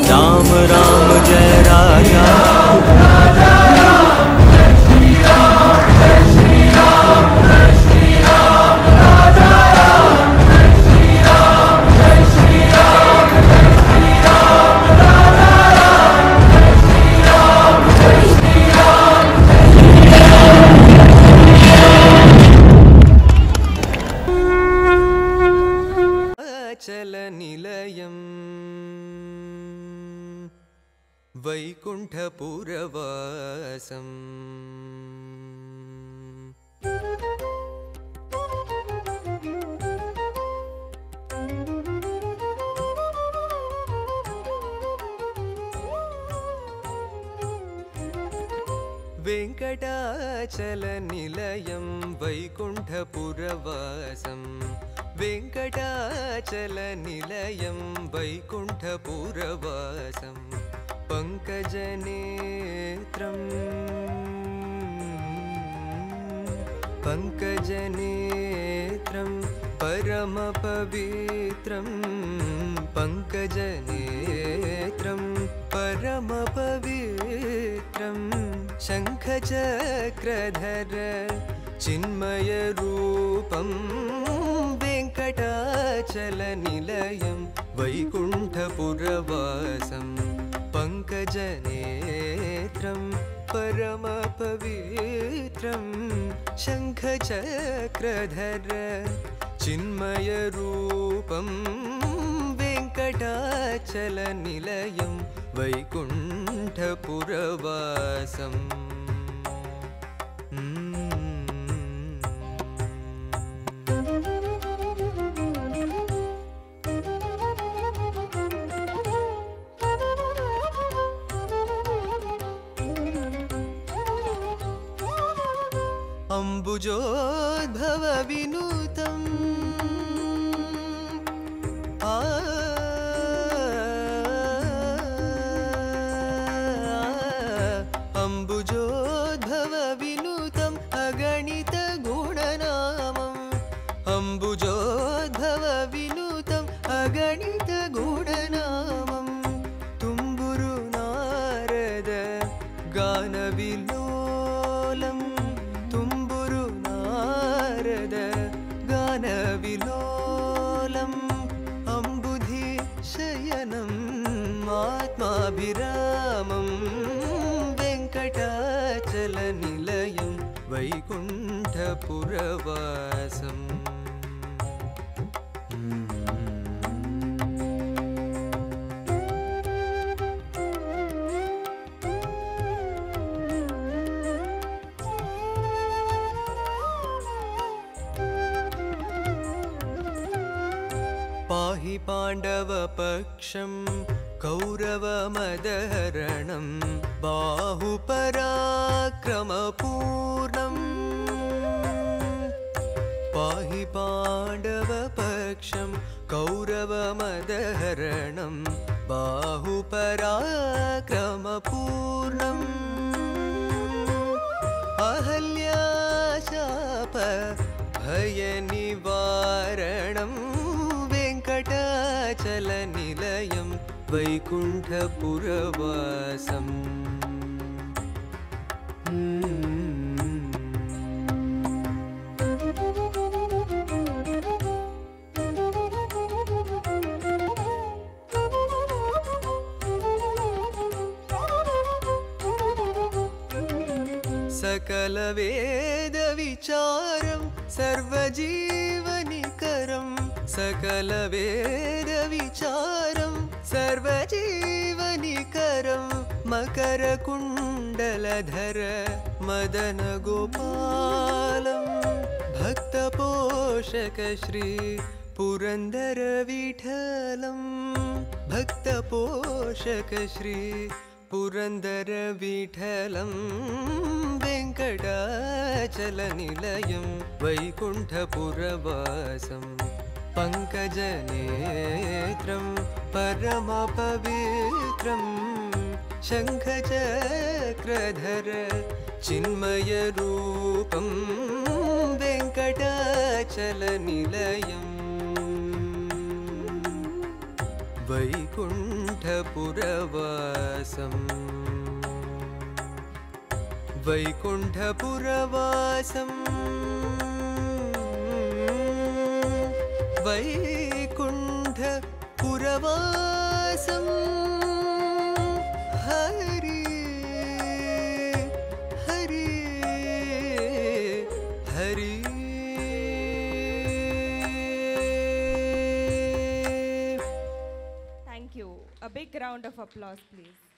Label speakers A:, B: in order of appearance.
A: राम राम जय राजा वैकुण्ठपुरवासम् वेङ्कटाचलनिलयं वैकुण्ठपुरवासम् वेङ्कटाचलनिलयं वैकुण्ठपुरवासम् पङ्कजनेत्रं परमपवित्रं पङ्कजनेत्रं परमपवित्रं शङ्खचक्रधर चिन्मयरूपं वेङ्कटाचलनिलयं वैकुण्ठपुरवासम् पङ्कजनेत्रं परमपवित्रं शङ्खचक्रधर चिन्मयरूपं वेङ्कटाचलनिलयं वैकुण्ठपुरवासम् अम्बुजोद्भव विनुतम् अम्बुजोद्भव विनुतम् अगणित गुणनामम् अम्बुजोद्भव विनुतम् अगणित गुणनामम् तुम्बुरु नारद गानविलोलम् गानविलोलम् अम्बुधि शयनम् आत्माभिरामं वेङ्कटाचलनिलयं वैकुण्ठपुरवासम् पाहि पाण्डवपक्षं कौरवमदहरणं बाहुपराक्रमपूर्णम् पाहि पाण्डवपक्षं कौरवमदहरणं बाहुपराक्रमपूर्णम् अहल्याशाप भयनिवारणम् वेङ्कटाचलनिलयं वैकुण्ठपुरवासम् सकलवेदविचारं सर्वजीवनिकरं सकलवेदविचारं सर्वजीवनिकरं मकरकुण्डलधर मदनगोपालं भक्तपोषक Shri पुरन्दरविठलं भक्तपोषक Shri पुरन्दरविठलं वेङ्कटाचलनिलयं वैकुण्ठपुरवासं पङ्कजनेत्रं परमपवित्रं शङ्खचक्रधर चिन्मयरूपं वेङ्कटाचलनिलयम् वैकुण्ठपुरवासम् वैकुण्ठपुरवासम् वैकुण्ठपुरवासम् Hari Hari Hari
B: Thank you. A big round of applause, please.